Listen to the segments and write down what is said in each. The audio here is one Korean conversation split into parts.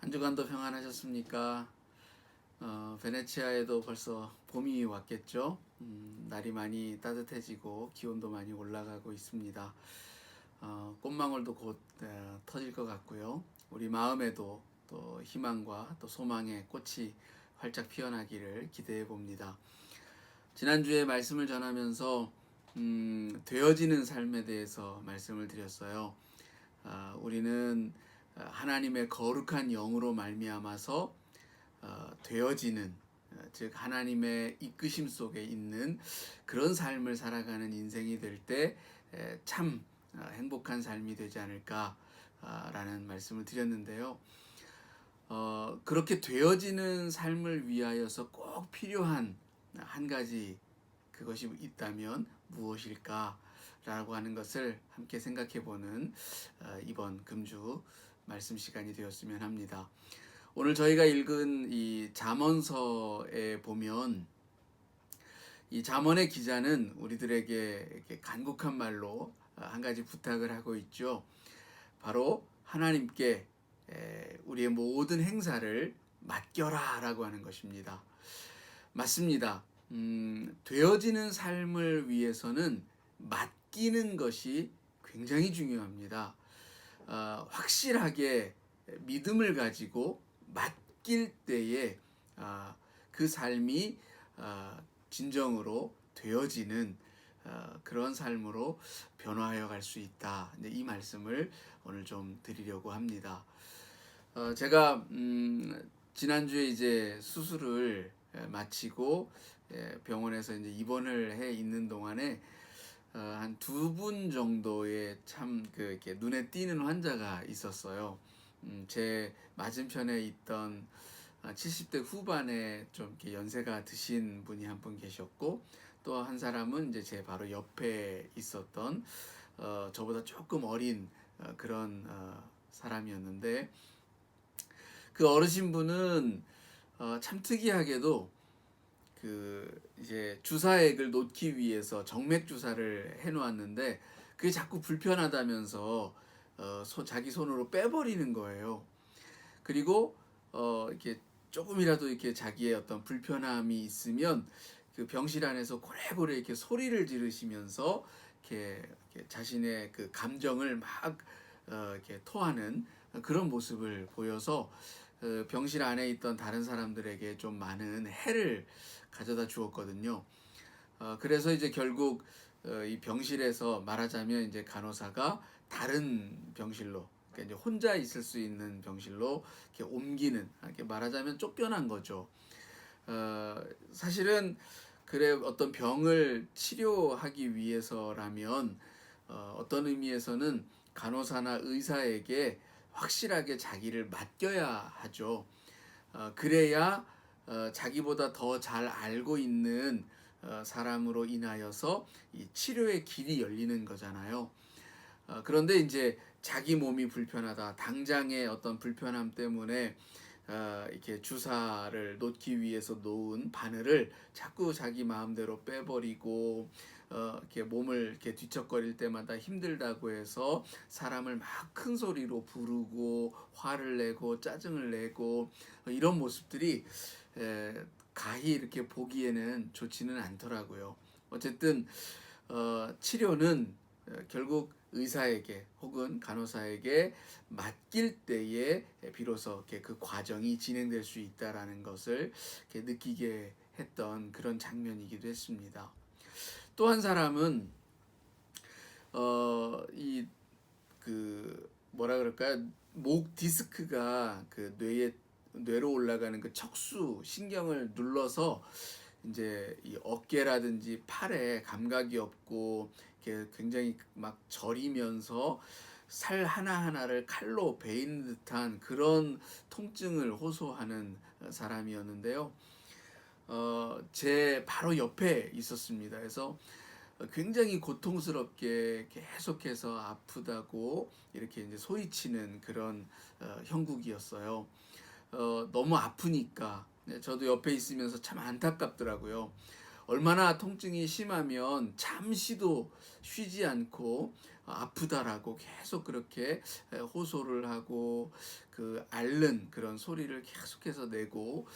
한 주간도 평안하셨습니까? 베네치아에도 벌써 봄이 왔겠죠? 날이 많이 따뜻해지고 기온도 많이 올라가고 있습니다. 꽃망울도 곧 터질 것 같고요. 우리 마음에도 또 희망과 또 소망의 꽃이 활짝 피어나기를 기대해 봅니다. 지난주에 말씀을 전하면서 되어지는 삶에 대해서 말씀을 드렸어요. 우리는 하나님의 거룩한 영으로 말미암아서 되어지는, 즉 하나님의 이끄심 속에 있는 그런 삶을 살아가는 인생이 될 때 참 행복한 삶이 되지 않을까라는 말씀을 드렸는데요. 그렇게 되어지는 삶을 위하여서 꼭 필요한 한 가지, 그것이 있다면 무엇일까라고 하는 것을 함께 생각해 보는 이번 금주 말씀 시간이 되었으면 합니다. 오늘 저희가 읽은 이 잠언서에 보면 이 잠언의 기자는 우리들에게 이렇게 간곡한 말로 한 가지 부탁을 하고 있죠. 바로 하나님께 우리의 모든 행사를 맡겨라 라고 하는 것입니다. 맞습니다. 되어지는 삶을 위해서는 맡기는 것이 굉장히 중요합니다. 확실하게 믿음을 가지고 맡길 때에 그 삶이 진정으로 되어지는 그런 삶으로 변화하여 갈 수 있다. 이 말씀을 오늘 좀 드리려고 합니다. 제가 지난주에 이제 수술을 마치고 병원에서 이제 입원을 해 있는 동안에 한 두 분 정도의 참 이렇게 눈에 띄는 환자가 있었어요. 제 맞은편에 있던 70대 후반에 좀 이렇게 연세가 드신 분이 한 분 계셨고, 또 한 사람은 이제 제 바로 옆에 있었던 저보다 조금 어린 그런 사람이었는데, 그 어르신분은 참 특이하게도 그 이제 주사액을 놓기 위해서 정맥 주사를 해놓았는데 그게 자꾸 불편하다면서 자기 손으로 빼버리는 거예요. 그리고 이렇게 조금이라도 이렇게 자기의 어떤 불편함이 있으면 그 병실 안에서 고래고래 이렇게 소리를 지르시면서 이렇게 자신의 그 감정을 막 이렇게 토하는 그런 모습을 보여서 병실 안에 있던 다른 사람들에게 좀 많은 해를 가져다 주었거든요. 그래서 이제 결국 이 병실에서 말하자면 이제 간호사가 다른 병실로, 그러니까 이제 혼자 있을 수 있는 병실로 이렇게 옮기는, 이렇게 말하자면 쫓겨난 거죠. 사실은 그래 어떤 병을 치료하기 위해서라면 어떤 의미에서는 간호사나 의사에게 확실하게 자기를 맡겨야 하죠. 그래야 자기보다 더 잘 알고 있는 사람으로 인하여서 이 치료의 길이 열리는 거잖아요. 그런데 이제 자기 몸이 불편하다, 당장의 어떤 불편함 때문에 이렇게 주사를 놓기 위해서 놓은 바늘을 자꾸 자기 마음대로 빼버리고 이렇게 몸을 이렇게 뒤척거릴 때마다 힘들다고 해서 사람을 막 큰 소리로 부르고 화를 내고 짜증을 내고 이런 모습들이 가히 이렇게 보기에는 좋지는 않더라고요. 어쨌든 치료는 결국 의사에게 혹은 간호사에게 맡길 때에 비로소 이렇게 그 과정이 진행될 수 있다라는 것을 이렇게 느끼게 했던 그런 장면이기도 했습니다. 또 한 사람은 이 그 뭐라 그럴까요? 목 디스크가 그 뇌로 올라가는 그 척수 신경을 눌러서 이제 이 어깨라든지 팔에 감각이 없고 이렇게 굉장히 막 저리면서 살 하나하나를 칼로 베이는 듯한 그런 통증을 호소하는 사람이었는데요. 제 바로 옆에 있었습니다. 그래서 굉장히 고통스럽게 계속해서 아프다고 이렇게 이제 소리치는 그런 형국이었어요. 너무 아프니까 저도 옆에 있으면서 참 안타깝더라고요. 얼마나 통증이 심하면 잠시도 쉬지 않고 아프다라고 계속 그렇게 호소를 하고 그 앓는 그런 소리를 계속해서 내고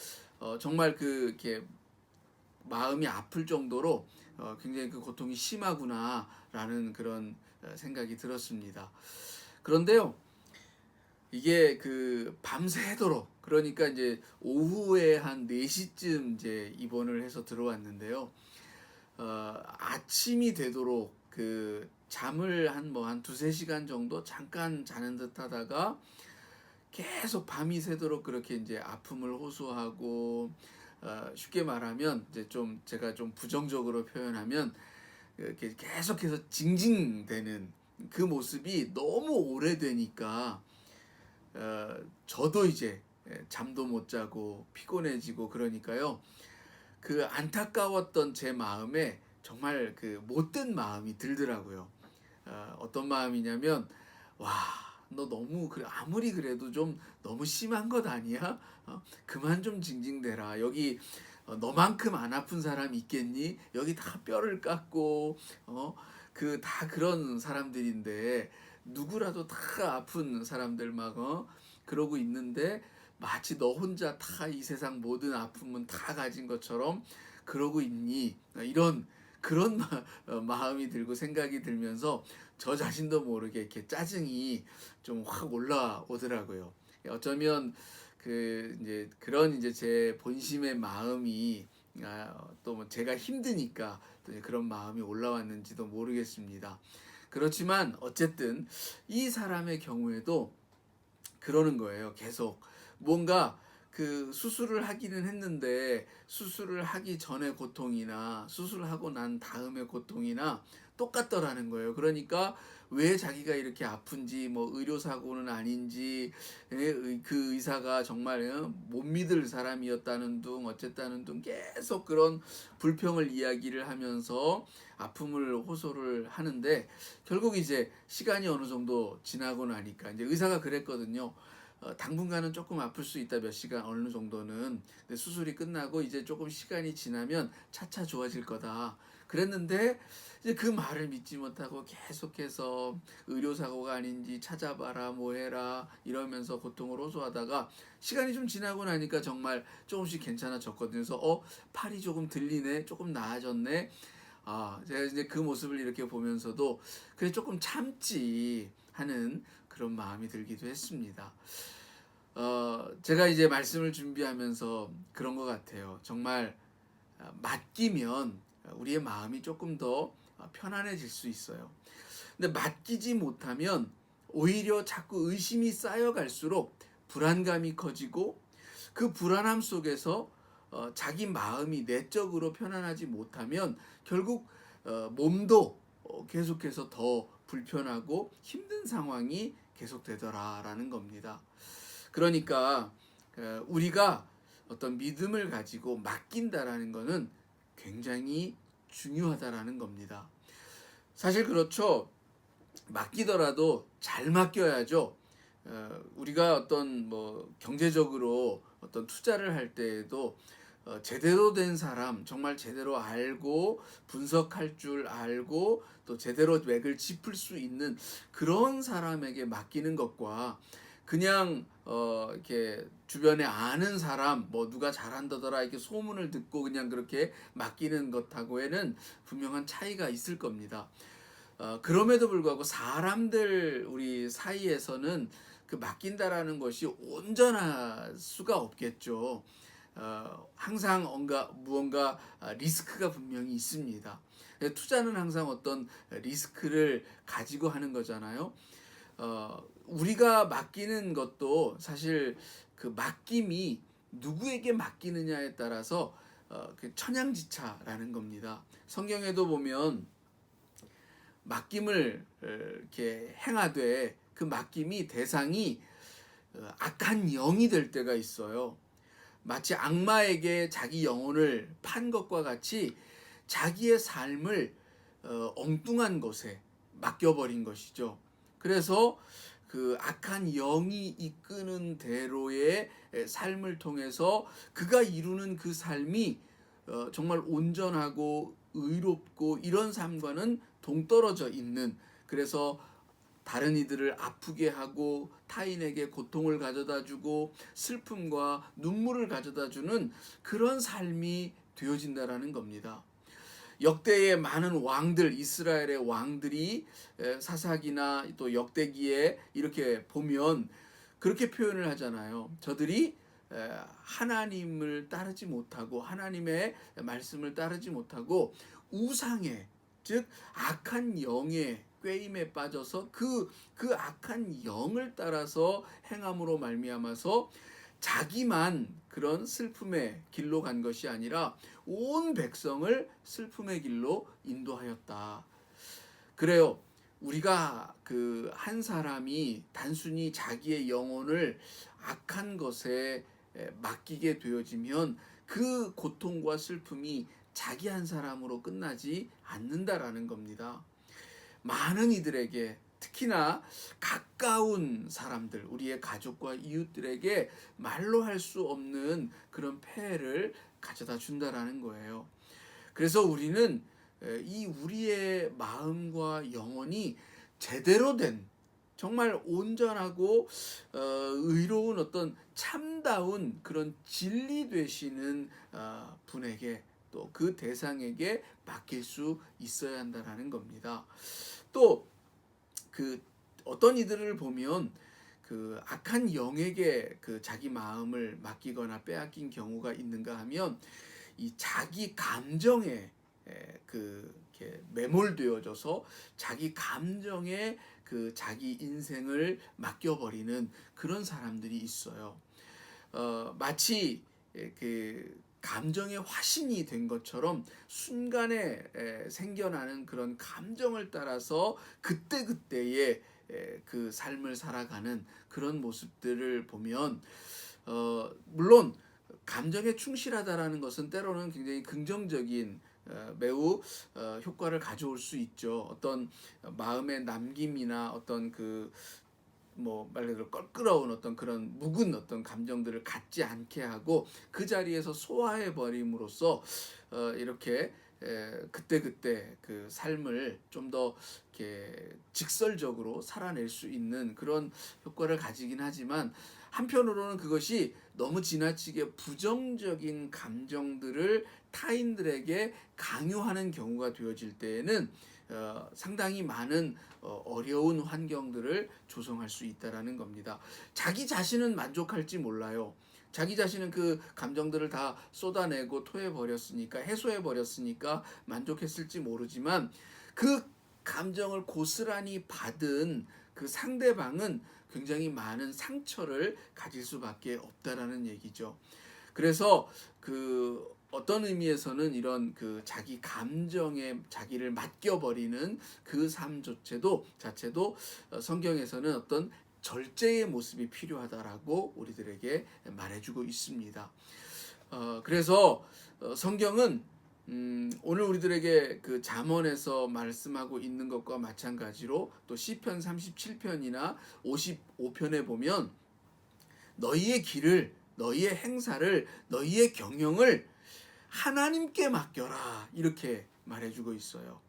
정말 그 이렇게 마음이 아플 정도로 굉장히 그 고통이 심하구나라는 그런 생각이 들었습니다. 그런데요, 이게 그 밤새도록, 그러니까 이제 오후에 한 4시쯤 이제 입원을 해서 들어왔는데요. 아침이 되도록 그 잠을 한 2-3시간 정도 잠깐 자는 듯 하다가 계속 밤이 새도록 그렇게 이제 아픔을 호소하고, 쉽게 말하면 이제 좀 제가 좀 부정적으로 표현하면 이렇게 계속해서 징징대는 그 모습이 너무 오래되니까 저도 이제 잠도 못 자고 피곤해지고 그러니까요. 그 안타까웠던 제 마음에 정말 그 못된 마음이 들더라고요. 어떤 마음이냐면, 와, 너 너무 그래, 아무리 그래도 좀 너무 심한 것 아니야? 그만 좀 징징대라. 여기 너만큼 안 아픈 사람 있겠니? 여기 다 뼈를 깎고 그 다 그런 사람들인데 누구라도 다 아픈 사람들 막 그러고 있는데 마치 너 혼자 다 이 세상 모든 아픔은 다 가진 것처럼 그러고 있니? 이런 그런 마음이 들고 생각이 들면서 저 자신도 모르게 이렇게 짜증이 좀 확 올라오더라고요. 어쩌면 그 이제 그런 이제 제 본심의 마음이 또 뭐 제가 힘드니까 또 그런 마음이 올라왔는지도 모르겠습니다. 그렇지만 어쨌든 이 사람의 경우에도 그러는 거예요. 계속 뭔가 그 수술을 하기는 했는데 수술을 하기 전의 고통이나 수술을 하고 난 다음의 고통이나 똑같더라는 거예요. 그러니까 왜 자기가 이렇게 아픈지, 뭐 의료사고는 아닌지, 그 의사가 정말 못 믿을 사람이었다는 둥 어쨌다는 둥 계속 그런 불평을 이야기를 하면서 아픔을 호소를 하는데, 결국 이제 시간이 어느 정도 지나고 나니까 이제 의사가 그랬거든요. 당분간은 조금 아플 수 있다, 몇 시간 어느 정도는. 근데 수술이 끝나고 이제 조금 시간이 지나면 차차 좋아질 거다 그랬는데, 이제 그 말을 믿지 못하고 계속해서 의료사고가 아닌지 찾아봐라, 뭐 해라 이러면서 고통을 호소하다가 시간이 좀 지나고 나니까 정말 조금씩 괜찮아졌거든요. 그래서 팔이 조금 들리네, 조금 나아졌네. 제가 이제 그 모습을 이렇게 보면서도 그래 조금 참지 하는 그런 마음이 들기도 했습니다. 제가 이제 말씀을 준비하면서 그런 것 같아요. 정말 맡기면 우리의 마음이 조금 더 편안해질 수 있어요. 근데 맡기지 못하면 오히려 자꾸 의심이 쌓여갈수록 불안감이 커지고, 그 불안함 속에서 자기 마음이 내적으로 편안하지 못하면 결국 몸도 계속해서 더 불편하고 힘든 상황이 계속되더라라는 겁니다. 그러니까 우리가 어떤 믿음을 가지고 맡긴다라는 것은 굉장히 중요하다라는 겁니다. 사실 그렇죠. 맡기더라도 잘 맡겨야죠. 우리가 어떤 뭐 경제적으로 어떤 투자를 할 때에도 제대로 된 사람, 정말 제대로 알고 분석할 줄 알고 또 제대로 맥을 짚을 수 있는 그런 사람에게 맡기는 것과 그냥 이렇게 주변에 아는 사람, 뭐 누가 잘한다더라 이렇게 소문을 듣고 그냥 그렇게 맡기는 것하고에는 분명한 차이가 있을 겁니다. 그럼에도 불구하고 사람들 우리 사이에서는 그 맡긴다라는 것이 온전할 수가 없겠죠. 항상 무언가 리스크가 분명히 있습니다. 투자는 항상 어떤 리스크를 가지고 하는 거잖아요. 우리가 맡기는 것도 사실 그 맡김이 누구에게 맡기느냐에 따라서 그 천양지차라는 겁니다. 성경에도 보면 맡김을 이렇게 행하되 그 맡김이 대상이 악한 영이 될 때가 있어요. 마치 악마에게 자기 영혼을 판 것과 같이 자기의 삶을 엉뚱한 것에 맡겨버린 것이죠. 그래서 그 악한 영이 이끄는 대로의 삶을 통해서 그가 이루는 그 삶이 정말 온전하고 의롭고 이런 삶과는 동떨어져 있는, 그래서 다른 이들을 아프게 하고 타인에게 고통을 가져다 주고 슬픔과 눈물을 가져다 주는 그런 삶이 되어진다라는 겁니다. 역대의 많은 왕들, 이스라엘의 왕들이 사사기나 또 역대기에 이렇게 보면 그렇게 표현을 하잖아요. 저들이 하나님을 따르지 못하고 하나님의 말씀을 따르지 못하고 우상에, 즉 악한 영의 꾀임에 빠져서 그 악한 영을 따라서 행함으로 말미암아서 자기만 그런 슬픔의 길로 간 것이 아니라 온 백성을 슬픔의 길로 인도하였다. 그래요. 우리가 그 한 사람이 단순히 자기의 영혼을 악한 것에 맡기게 되어지면 그 고통과 슬픔이 자기 한 사람으로 끝나지 않는다라는 겁니다. 많은 이들에게, 특히나 가까운 사람들, 우리의 가족과 이웃들에게 말로 할 수 없는 그런 폐해를 가져다 준다라는 거예요. 그래서 우리는 이 우리의 마음과 영혼이 제대로 된, 정말 온전하고 의로운 어떤 참다운 그런 진리 되시는 분에게, 또 그 대상에게 맡길 수 있어야 한다라는 겁니다. 또 그 어떤 이들을 보면 그 악한 영에게 그 자기 마음을 맡기거나 빼앗긴 경우가 있는가 하면, 이 자기 감정에 이렇게 매몰되어져서 자기 감정에 그 자기 인생을 맡겨버리는 그런 사람들이 있어요. 마치 그 감정의 화신이 된 것처럼 순간에 생겨나는 그런 감정을 따라서 그때그때의 그 삶을 살아가는 그런 모습들을 보면, 물론 감정에 충실하다라는 것은 때로는 굉장히 긍정적인, 매우 효과를 가져올 수 있죠. 어떤 마음의 남김이나 어떤 말 그대로 껄끄러운 어떤 그런 묵은 어떤 감정들을 갖지 않게 하고 그 자리에서 소화해 버림으로써 이렇게 그때그때 그 삶을 좀 더 이렇게 직설적으로 살아낼 수 있는 그런 효과를 가지긴 하지만, 한편으로는 그것이 너무 지나치게 부정적인 감정들을 타인들에게 강요하는 경우가 되어질 때에는 상당히 많은 어려운 환경들을 조성할 수 있다라는 겁니다. 자기 자신은 만족할지 몰라요. 자기 자신은 그 감정들을 다 쏟아내고 토해버렸으니까, 해소해버렸으니까 만족했을지 모르지만, 그 감정을 고스란히 받은 그 상대방은 굉장히 많은 상처를 가질 수밖에 없다라는 얘기죠. 그래서 어떤 의미에서는 이런 자기 감정에 자기를 맡겨버리는 그 삶 자체도 성경에서는 어떤 절제의 모습이 필요하다라고 우리들에게 말해주고 있습니다. 그래서 성경은 오늘 우리들에게 그 잠언에서 말씀하고 있는 것과 마찬가지로 또 시편 37편이나 55편에 보면 너희의 길을, 너희의 행사를, 너희의 경영을 하나님께 맡겨라, 이렇게 말해주고 있어요.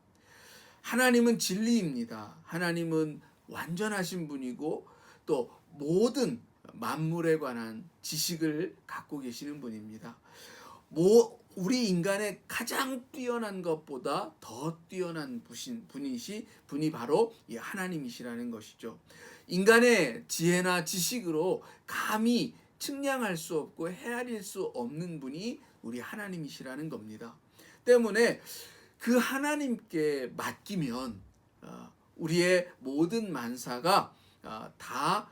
하나님은 진리입니다. 하나님은 완전하신 분이고 또 모든 만물에 관한 지식을 갖고 계시는 분입니다. 우리 인간의 가장 뛰어난 것보다 더 뛰어난 분이 바로 이 하나님이시라는 것이죠. 인간의 지혜나 지식으로 감히 측량할 수 없고 헤아릴 수 없는 분이 우리 하나님이시라는 겁니다. 때문에 그 하나님께 맡기면 우리의 모든 만사가 다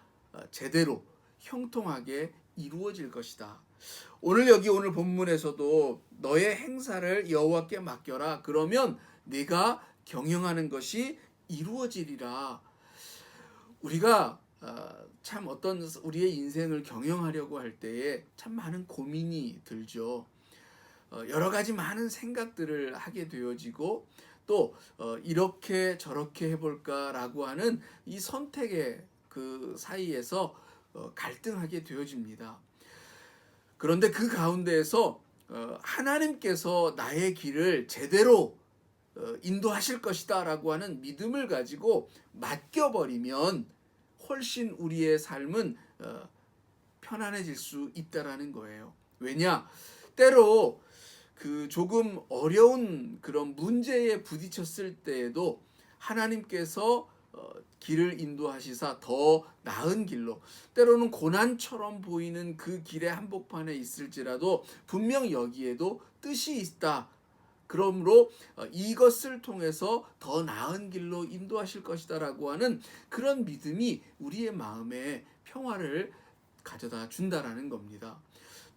제대로 형통하게 이루어질 것이다. 오늘 본문에서도 너의 행사를 여호와께 맡겨라, 그러면 네가 경영하는 것이 이루어지리라. 우리가 참 어떤 우리의 인생을 경영하려고 할 때에 참 많은 고민이 들죠. 여러 가지 많은 생각들을 하게 되어지고 또 이렇게 저렇게 해볼까라고 하는 이 선택의 그 사이에서 갈등하게 되어집니다. 그런데 그 가운데에서 하나님께서 나의 길을 제대로 인도하실 것이다 라고 하는 믿음을 가지고 맡겨버리면 훨씬 우리의 삶은 편안해질 수 있다라는 거예요. 왜냐? 때로 그 조금 어려운 그런 문제에 부딪혔을 때에도 하나님께서 길을 인도하시사 더 나은 길로, 때로는 고난처럼 보이는 그 길의 한복판에 있을지라도 분명 여기에도 뜻이 있다. 그러므로 이것을 통해서 더 나은 길로 인도하실 것이다라고 하는 그런 믿음이 우리의 마음에 평화를 가져다 준다라는 겁니다.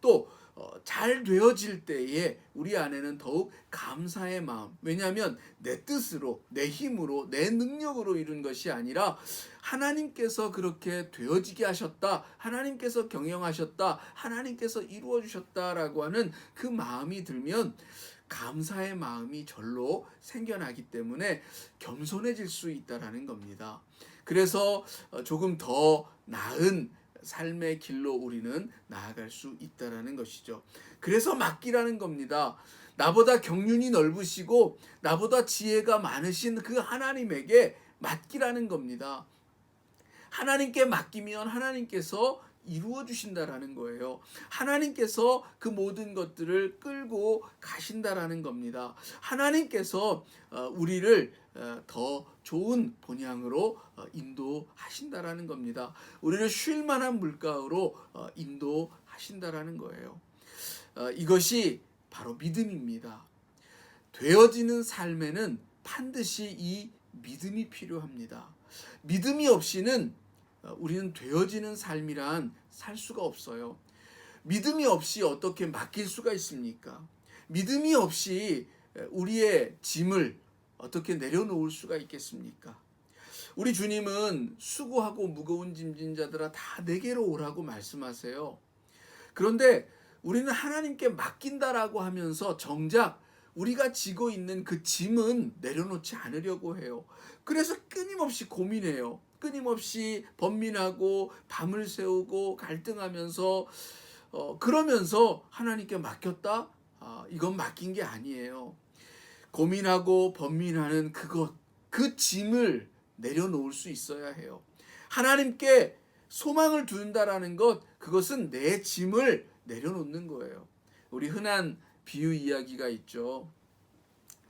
또 잘 되어질 때에 우리 안에는 더욱 감사의 마음, 왜냐하면 내 뜻으로, 내 힘으로, 내 능력으로 이룬 것이 아니라 하나님께서 그렇게 되어지게 하셨다, 하나님께서 경영하셨다, 하나님께서 이루어 주셨다라고 하는 그 마음이 들면 감사의 마음이 절로 생겨나기 때문에 겸손해질 수 있다라는 겁니다. 그래서 조금 더 나은 삶의 길로 우리는 나아갈 수 있다라는 것이죠. 그래서 맡기라는 겁니다. 나보다 경륜이 넓으시고 나보다 지혜가 많으신 그 하나님에게 맡기라는 겁니다. 하나님께 맡기면 하나님께서 이루어 주신다라는 거예요. 하나님께서 그 모든 것들을 끌고 가신다라는 겁니다. 하나님께서 우리를 더 좋은 본향으로 인도하신다라는 겁니다. 우리를 쉴 만한 물가로 인도하신다라는 거예요. 이것이 바로 믿음입니다. 되어지는 삶에는 반드시 이 믿음이 필요합니다. 믿음이 없이는 우리는 되어지는 삶이란 살 수가 없어요. 믿음이 없이 어떻게 맡길 수가 있습니까? 믿음이 없이 우리의 짐을 어떻게 내려놓을 수가 있겠습니까? 우리 주님은 수고하고 무거운 짐진 자들아 다 내게로 오라고 말씀하세요. 그런데 우리는 하나님께 맡긴다라고 하면서 정작 우리가 지고 있는 그 짐은 내려놓지 않으려고 해요. 그래서 끊임없이 고민해요. 끊임없이 번민하고 밤을 새우고 갈등하면서 그러면서 하나님께 맡겼다? 이건 맡긴 게 아니에요. 고민하고 번민하는 그 짐을 내려놓을 수 있어야 해요. 하나님께 소망을 두는다라는 것, 그것은 내 짐을 내려놓는 거예요. 우리 흔한 비유 이야기가 있죠.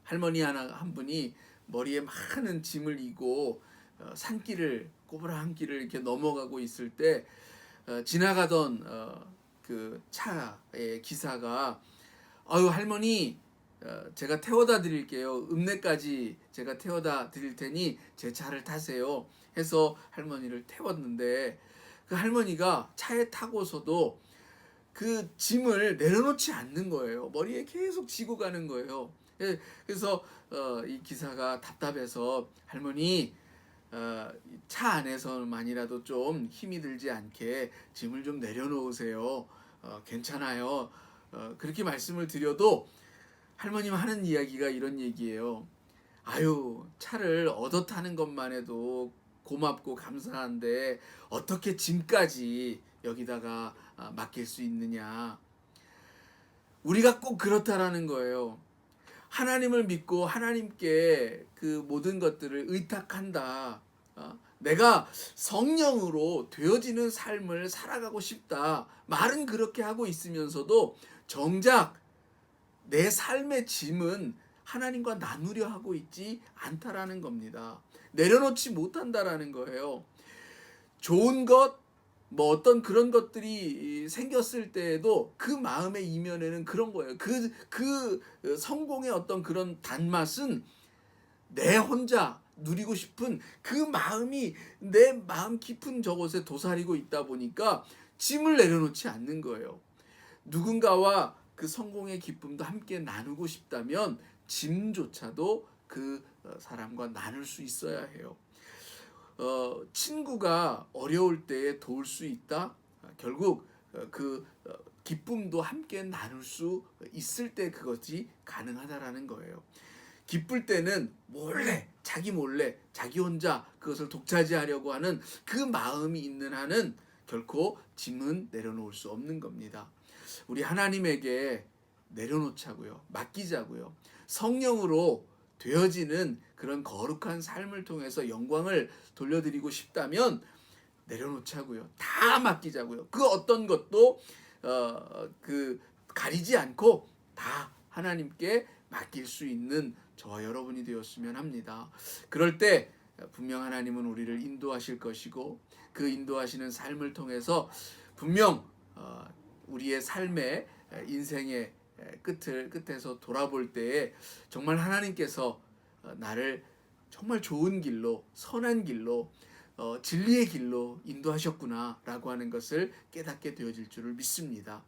할머니 한 분이 머리에 많은 짐을 이고 산길을, 꼬부랑 길을 이렇게 넘어가고 있을 때 지나가던 그 차의 기사가 아유 할머니, 제가 태워다 드릴게요. 읍내까지 제가 태워다 드릴 테니 제 차를 타세요 해서 할머니를 태웠는데, 그 할머니가 차에 타고서도 그 짐을 내려놓지 않는 거예요. 머리에 계속 지고 가는 거예요. 그래서 이 기사가 답답해서 할머니, 차 안에서만이라도 좀 힘이 들지 않게 짐을 좀 내려놓으세요. 괜찮아요. 그렇게 말씀을 드려도 할머님 하는 이야기가 이런 얘기예요. 아유, 차를 얻어 타는 것만 해도 고맙고 감사한데 어떻게 짐까지 여기다가 맡길 수 있느냐. 우리가 꼭 그렇다라는 거예요. 하나님을 믿고 하나님께 그 모든 것들을 의탁한다. 내가 성령으로 되어지는 삶을 살아가고 싶다. 말은 그렇게 하고 있으면서도 정작 내 삶의 짐은 하나님과 나누려 하고 있지 않다라는 겁니다. 내려놓지 못한다라는 거예요. 좋은 것, 뭐 어떤 그런 것들이 생겼을 때에도 그 마음의 이면에는 그런 거예요. 그 성공의 어떤 그런 단맛은 내 혼자 누리고 싶은 그 마음이 내 마음 깊은 저곳에 도사리고 있다 보니까 짐을 내려놓지 않는 거예요. 누군가와 그 성공의 기쁨도 함께 나누고 싶다면 짐조차도 그 사람과 나눌 수 있어야 해요. 친구가 어려울 때에 도울 수 있다. 결국 그 기쁨도 함께 나눌 수 있을 때 그것이 가능하다라는 거예요. 기쁠 때는 자기 몰래, 자기 혼자 그것을 독차지하려고 하는 그 마음이 있는 한은 결코 짐은 내려놓을 수 없는 겁니다. 우리 하나님에게 내려놓자고요. 맡기자고요. 성령으로 되어지는 그런 거룩한 삶을 통해서 영광을 돌려드리고 싶다면 내려놓자고요. 다 맡기자고요. 그 어떤 것도 가리지 않고 다 하나님께 맡길 수 있는 저와 여러분이 되었으면 합니다. 그럴 때 분명 하나님은 우리를 인도하실 것이고 그 인도하시는 삶을 통해서 분명 우리의 삶의 인생의 끝에서 돌아볼 때에 정말 하나님께서 나를 정말 좋은 길로, 선한 길로, 진리의 길로 인도하셨구나 라고 하는 것을 깨닫게 되어질 줄을 믿습니다.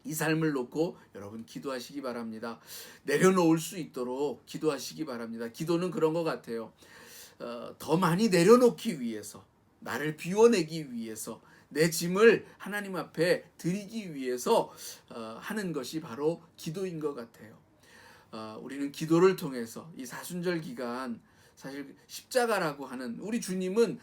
이 삶을 놓고 여러분 기도하시기 바랍니다. 내려놓을 수 있도록 기도하시기 바랍니다. 기도는 그런 것 같아요. 더 많이 내려놓기 위해서, 나를 비워내기 위해서, 내 짐을 하나님 앞에 드리기 위해서 하는 것이 바로 기도인 것 같아요. 우리는 기도를 통해서 이 사순절 기간 사실 십자가라고 하는 우리 주님은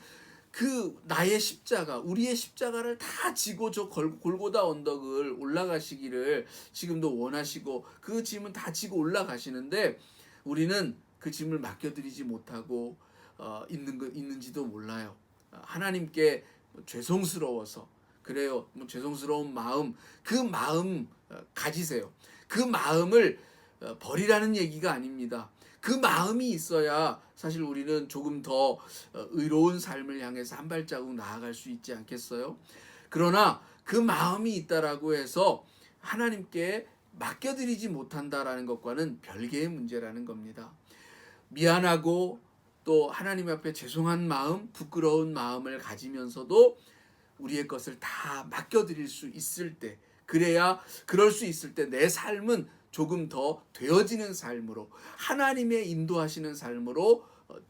그 나의 십자가, 우리의 십자가를 다 지고 저 골고다 언덕을 올라가시기를 지금도 원하시고 그 짐은 다 지고 올라가시는데 우리는 그 짐을 맡겨드리지 못하고 있는지도 몰라요. 하나님께 죄송스러워서 그래요. 죄송스러운 마음, 그 마음 가지세요. 그 마음을 버리라는 얘기가 아닙니다. 그 마음이 있어야 사실 우리는 조금 더 의로운 삶을 향해서 한 발자국 나아갈 수 있지 않겠어요? 그러나 그 마음이 있다라고 해서 하나님께 맡겨드리지 못한다라는 것과는 별개의 문제라는 겁니다. 미안하고 또 하나님 앞에 죄송한 마음, 부끄러운 마음을 가지면서도 우리의 것을 다 맡겨드릴 수 있을 때, 그럴 수 있을 때 내 삶은 조금 더 되어지는 삶으로, 하나님의 인도하시는 삶으로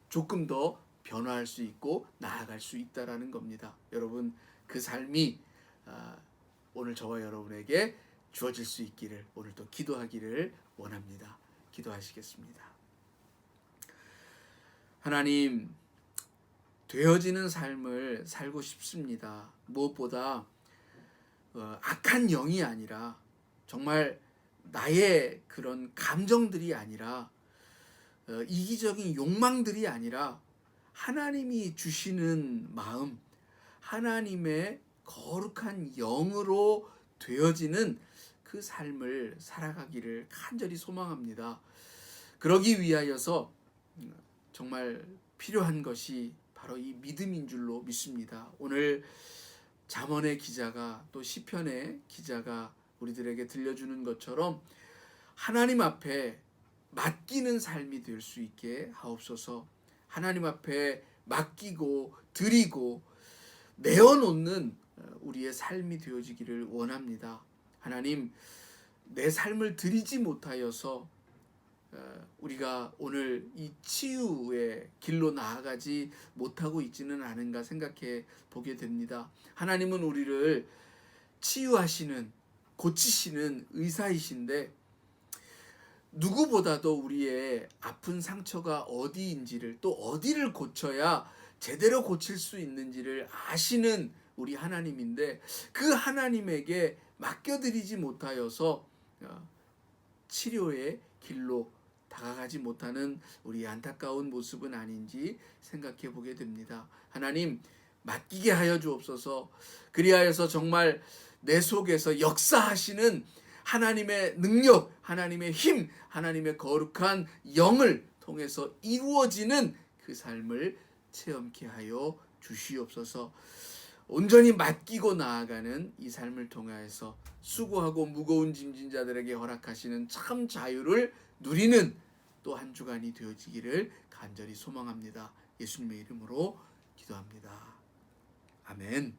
조금 더 변화할 수 있고 나아갈 수 있다라는 겁니다. 여러분, 그 삶이 오늘 저와 여러분에게 주어질 수 있기를 오늘도 기도하기를 원합니다. 기도하시겠습니다. 하나님, 되어지는 삶을 살고 싶습니다. 무엇보다 악한 영이 아니라 정말 나의 그런 감정들이 아니라 이기적인 욕망들이 아니라 하나님이 주시는 마음, 하나님의 거룩한 영으로 되어지는 그 삶을 살아가기를 간절히 소망합니다. 그러기 위하여서 정말 필요한 것이 바로 이 믿음인 줄로 믿습니다. 오늘 잠언의 기자가 또 시편의 기자가 우리들에게 들려주는 것처럼 하나님 앞에 맡기는 삶이 될 수 있게 하옵소서. 하나님 앞에 맡기고 드리고 내어놓는 우리의 삶이 되어지기를 원합니다. 하나님, 내 삶을 드리지 못하여서 우리가 오늘 이 치유의 길로 나아가지 못하고 있지는 않은가 생각해 보게 됩니다. 하나님은 우리를 치유하시는, 고치시는 의사이신데 누구보다도 우리의 아픈 상처가 어디인지를, 또 어디를 고쳐야 제대로 고칠 수 있는지를 아시는 우리 하나님인데 그 하나님에게 맡겨드리지 못하여서 치료의 길로 다가가지 못하는 우리의 안타까운 모습은 아닌지 생각해 보게 됩니다. 하나님, 맡기게 하여 주옵소서. 그리하여서 정말 내 속에서 역사하시는 하나님의 능력, 하나님의 힘, 하나님의 거룩한 영을 통해서 이루어지는 그 삶을 체험케 하여 주시옵소서. 온전히 맡기고 나아가는 이 삶을 통하여서 수고하고 무거운 짐진 자들에게 허락하시는 참 자유를 누리는 또 한 주간이 되어지기를 간절히 소망합니다. 예수님의 이름으로 기도합니다. 아멘.